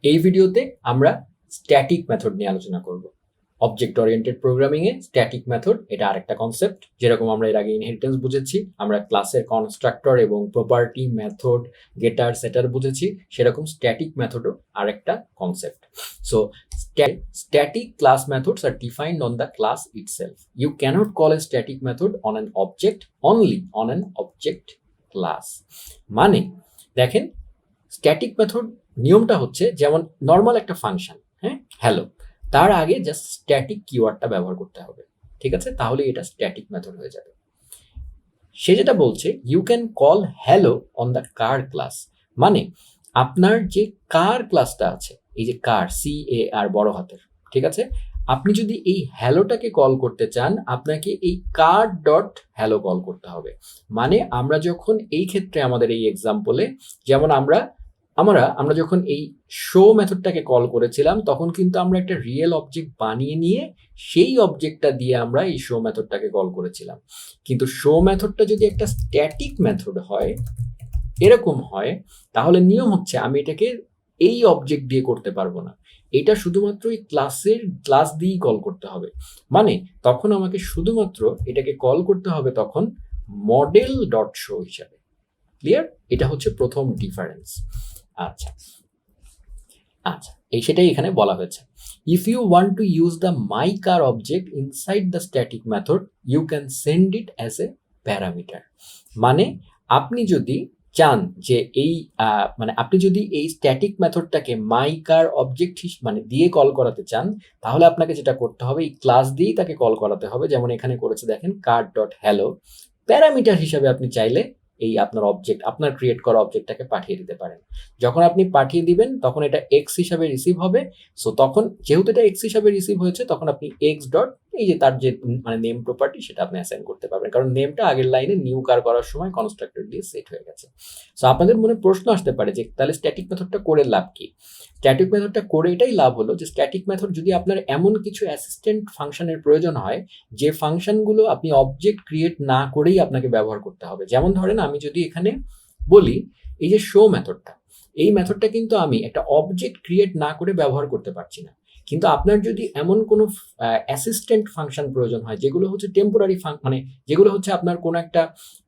এই ভিডিওতে আমরা স্ট্যাটিক মেথড নিয়ে আলোচনা করব। অবজেক্ট ওরিয়েন্টেড প্রোগ্রামিং এ স্ট্যাটিক মেথড এটা আরেকটা কনসেপ্ট। যেরকম আমরা এর আগে ইনহেরিটেন্স বুঝেছি, আমরা ক্লাসের কনস্ট্রাক্টর এবং প্রপার্টি মেথড গেটার সেটার বুঝেছি, সেরকম স্ট্যাটিক মেথডও আরেকটা concept. So static class methods are defined on the class itself. You cannot call a static method on an object, only on an object class. মানে দেখেন, স্ট্যাটিক মেথড নিয়মটা হচ্ছে যেমন নর্মাল একটা ফাংশন, হ্যাঁ, হ্যালো, তার আগে জাস্ট স্ট্যাটিক কিওয়ার্ডটা ব্যবহার করতে হবে, ঠিক আছে? তাহলে এটা স্ট্যাটিক মেথড হয়ে যাবে। সে যেটা বলছে, you can call hello on the car class, মানে আপনার যে কার ক্লাসটা আছে, এই যে কার, CAR বড় হাতের, ঠিক আছে, আপনি যদি এই হ্যালোটাকে কল করতে চান, আপনাকে এই কার ডট হ্যালো কল করতে হবে। মানে আমরা যখন এই ক্ষেত্রে আমাদের এই এক্সাম্পলে, যেমন আমরা যখন এই শো মেথডটাকে কল করেছিলাম, তখন কিন্তু আমরা একটা রিয়েল অবজেক্ট বানিয়ে নিয়ে সেই অবজেক্টটা দিয়ে আমরা এই শো মেথডটাকে কল করেছিলাম। কিন্তু শো মেথডটা যদি একটা স্ট্যাটিক মেথড হয়, এরকম হয়, তাহলে নিয়ম হচ্ছে আমি এটাকে এই অবজেক্ট দিয়ে করতে পারবো না, এটা শুধুমাত্র এই ক্লাস দিয়েই কল করতে হবে। মানে তখন আমাকে শুধুমাত্র এটাকে কল করতে হবে তখন মডেল ডট শো হিসাবে। ক্লিয়ার? এটা হচ্ছে প্রথম ডিফারেন্স। আচ্ছা, সেটাই এখানে বলা হয়েছে। If you want to use the my car object inside the static method, you can send it as a parameter. মানে আপনি যদি চান যে আপনি যদি এই স্ট্যাটিক মেথডটাকে মাই কার অবজেক্ট মানে দিয়ে কল করাতে চান, তাহলে আপনাকে যেটা করতে হবে, এই ক্লাস দিয়েই তাকে কল করাতে হবে। যেমন এখানে করেছে দেখেন, কার ডট হ্যালো, প্যারামিটার হিসাবে আপনি চাইলে এই আপনার ক্রিয়েট করা অবজেক্টটাকে পাঠিয়ে দিতে পারেন। যখন আপনি পাঠিয়ে দিবেন তখন এটা এক্স হিসাবে রিসিভ হবে। সো তখন যেহেতু এটা এক্স হিসাবে রিসিভ হয়েছে, তখন আপনি এক্স ডট এই যে তার যে নেম প্রপার্টি, সেটা আপনি অ্যাসাইন করতে পারবেন, কারণ নেমটা আগের লাইনে নিউ কার করার সময় কনস্ট্রাক্টর দিয়ে সেট হয়ে গেছে। সো আপনাদের মনে প্রশ্ন আসতে পারে যে তাহলে স্ট্যাটিক মেথডটা করে লাভ কি? স্ট্যাটিক মেথডটা করে এটাই লাভ হলো যে স্ট্যাটিক মেথড যদি আপনার এমন কিছু অ্যাসিস্ট্যান্ট ফাংশনের প্রয়োজন হয়, যে ফাংশনগুলো আপনি অবজেক্ট ক্রিয়েট না করেই আপনাকে ব্যবহার করতে হবে। যেমন ধরেন, আমি যদি এখানে বলি এই যে শো মেথডটা, এই মেথডটা কিন্তু আমি একটা অবজেক্ট ক্রিয়েট না করে ব্যবহার করতে পারছি না। কিন্তু আপনার যদি এমন কোনো অ্যাসিস্ট্যান্ট ফাংশন প্রয়োজন হয়, যেগুলো হচ্ছে টেম্পোরারি যেগুলো হচ্ছে আপনার কোনো একটা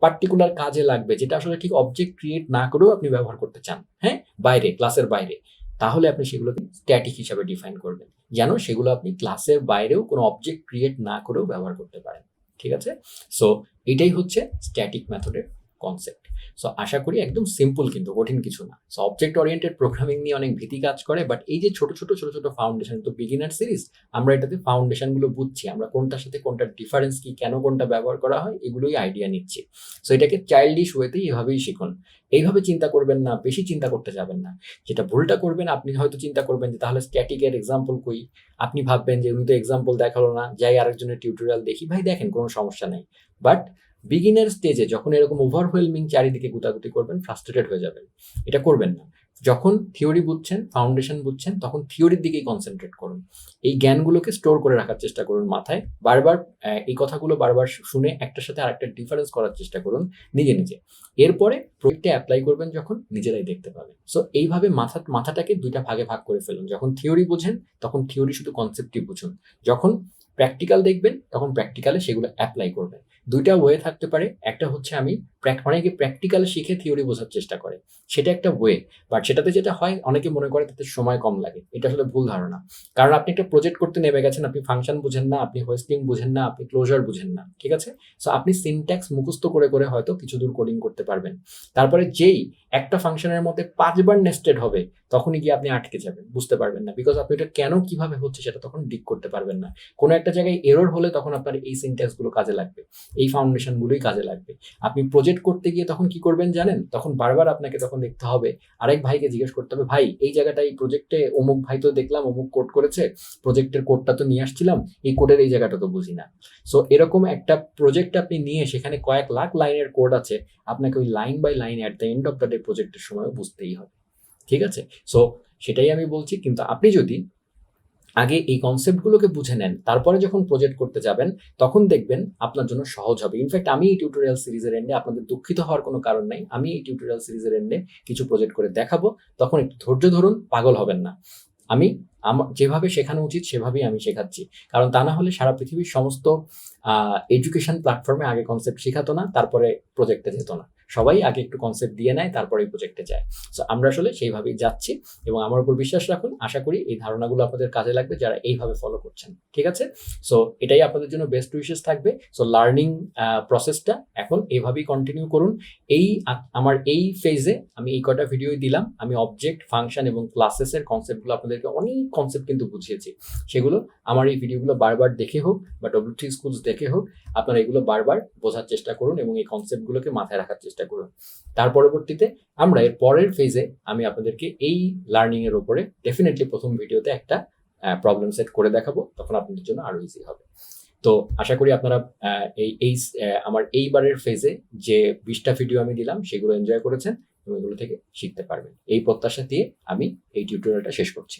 পার্টিকুলার কাজে লাগবে, যেটা আসলে ঠিক অবজেক্ট ক্রিয়েট না করেও আপনি ব্যবহার করতে চান, হ্যাঁ, বাইরে, ক্লাসের বাইরে, তাহলে আপনি সেগুলোকে স্ট্যাটিক হিসাবে ডিফাইন করবেন, যেন সেগুলো আপনি ক্লাসের বাইরেও কোনো অবজেক্ট ক্রিয়েট না করেও ব্যবহার করতে পারেন। ঠিক আছে? সো এটাই হচ্ছে স্ট্যাটিক মেথডের কনসেপ্ট। সো আশা করি একদম সিম্পল, কিন্তু কঠিন কিছু না। সো অবজেক্ট ওরিয়েন্টেড প্রোগ্রামিং নিয়ে অনেক ভীতি কাজ করে, বাট এই যে ছোট ছোট ফাউন্ডেশন, তো বিগিনার সিরিজ, আমরা এটাতে ফাউন্ডেশনগুলো বুঝছি, আমরা কোনটার সাথে কোনটার ডিফারেন্স কি, কেন কোনটা ব্যবহার করা হয়, এগুলোই আইডিয়া নিচ্ছি। সো এটাকে চাইল্ডিশ ওয়েতেই এভাবেই শিখুন। এইভাবে চিন্তা করবেন না, বেশি চিন্তা করতে যাবেন না। যেটা ভুলটা করবেন, আপনি হয়তো চিন্তা করবেন যে তাহলে স্ট্যাটিকের এক্সাম্পল কই, আপনি ভাববেন যে উনি তো এক্সাম্পল দেখালো না, যাই আরেকজনের টিউটোরিয়াল দেখি। ভাই দেখেন, কোনো সমস্যা নেই, বাট বিগিনার স্টেজে যখন এরকম ওভারওয়েলমিং চারিদিকে গুতাগুতি করবেন, ফ্রাস্ট্রেটেড হয়ে যাবেন। এটা করবেন না। যখন থিওরি বুঝছেন, ফাউন্ডেশন বুঝছেন, তখন থিওরির দিকেই কনসেন্ট্রেট করুন। এই জ্ঞানগুলোকে স্টোর করে রাখার চেষ্টা করুন মাথায়। বারবার এই কথাগুলো বারবার শুনে একটার সাথে আরেকটা ডিফারেন্স করার চেষ্টা করুন নিজে নিজে। এরপরে প্রজেক্টে অ্যাপ্লাই করবেন যখন, নিজেরাই দেখতে পাবেন। সো এইভাবে মাথাটাকে দুইটা ভাগে ভাগ করে ফেলুন। যখন থিওরি বোঝেন, তখন থিওরি শুধু কনসেপ্টই বুঝুন। যখন প্র্যাকটিক্যাল দেখবেন, তখন প্র্যাকটিক্যালে সেগুলো অ্যাপ্লাই করবেন। দুইটা ওয়ে থাকতে পারে। একটা হচ্ছে অনেকে প্র্যাকটিক্যাল শিখে থিওরি বোঝার চেষ্টা করে, সেটা একটা ওয়ে। বাট সেটাতে যেটা হয়, অনেকে মনে করে তাতে সময় কম লাগে। এটা আসলে ভুল ধারণা। কারণ আপনি একটা প্রজেক্ট করতে নেমে গেছেন, আপনি ফাংশন বুঝেন না, আপনি হোস্টিং বুঝেন না, আপনি ক্লোজার বুঝেন না, ঠিক আছে? সো আপনি সিনট্যাক্স মুখস্থ করে করে হয়তো কিছু দূর কোডিং করতে পারবেন। তারপরে যেই একটা ফাংশনের মধ্যে 5বার নেস্টেড হবে, তখনই গিয়ে আপনি আটকে যাবেন, বুঝতে পারবেন না, বিকজ আপনি এটা কেন কিভাবে হচ্ছে সেটা তখন ডিক করতে পারবেন না। কোনো একটা জায়গায় এরর হলে তখন আপনার এই সিনট্যাক্সগুলো কাজে লাগবে, এই ফাউন্ডেশনগুলোই কাজে লাগবে। আপনি প্রজেক্ট করতে গিয়ে তখন কি করবেন জানেন? তখন বারবার আপনাকে তখন দেখতে হবে, আরেক ভাইকে জিজ্ঞেস করতে হবে, ভাই এই জায়গাটা, এই প্রজেক্টে অমুক ভাই তো দেখলাম অমুক কোড করেছে, প্রজেক্টের কোডটা তো নিয়ে আসছিলাম, এই কোডের এই জায়গাটা তো বুঝি না। সো এরকম একটা প্রজেক্ট আপনি নিয়ে, সেখানে কয়েক লাখ লাইনের কোড আছে, আপনাকে ওই line by line at the end of the day প্রজেক্টের সময় বুঝতেই হবে। ঠিক আছে? সো সেটাই আমি বলছি। কিন্তু আপনি যদি আগে এই কনসেপ্টগুলোকে বুঝে নেন, তারপরে যখন প্রজেক্ট করতে যাবেন তখন দেখবেন আপনার জন্য সহজ হবে। ইনফ্যাক্ট আমি এই টিউটোরিয়াল সিরিজের এন্ডে আপনাদের দুঃখিত হওয়ার কোনো কারণ নাই। আমি এই টিউটোরিয়াল সিরিজের এন্ডে কিছু প্রজেক্ট করে দেখাবো, তখন একটু ধৈর্য ধরুন, পাগল হবেন না। আমি আমার যেভাবে শেখানো উচিত সেভাবেই আমি শেখাচ্ছি, কারণ তা না হলে সারা পৃথিবীর সমস্ত এডুকেশন প্ল্যাটফর্মে আগে কনসেপ্ট শেখাতো না, তারপরে প্রজেক্টে যেত না। সবাই আগে একটু কনসেপ্ট দিয়ে নেয়, তারপরে প্রজেক্টে যায়। সো আমরা আসলে সেইভাবেই যাচ্ছি, এবং আমার উপর বিশ্বাস রাখুন, আশা করি এই ধারণাগুলো আপনাদের কাজে লাগবে যারা এইভাবে ফলো করছেন। ঠিক আছে? সো এটাই আপনাদের জন্য বেস্ট উইশেস থাকবে। সো লার্নিং প্রসেসটা এখন এইভাবেই কন্টিনিউ করুন। আমার এই ফেজে আমি এই কয়টা ভিডিওই দিলাম, আমি অবজেক্ট, ফাংশন এবং ক্লাসেসের কনসেপ্টগুলো আপনাদেরকে অনেক কনসেপ্ট কিন্তু বুঝিয়েছি। সেগুলো আমার এই ভিডিওগুলো বারবার দেখে হোক বা W3 স্কুলস দেখে হোক, আপনারা এগুলো বারবার বোঝার চেষ্টা করুন এবং এই কনসেপ্টগুলোকে মাথায় রাখার চেষ্টা করুন। তার পরবর্তীতে আমরা এর পরের ফেজে আমি আপনাদেরকে এই লার্নিং এর উপরে ডেফিনেটলি প্রথম ভিডিওতে একটা প্রবলেম সেট করে দেখাবো, তখন আপনাদের জন্য আরো ইজি হবে। তো আশা করি আপনারা আমার এইবারের ফেজে যে 20টা ভিডিও আমি দিলাম সেগুলো এনজয় করেছেন এবং এগুলো থেকে শিখতে পারবেন। এই প্রত্যাশা দিয়ে আমি এই টিউটোরিয়ালটা শেষ করছি।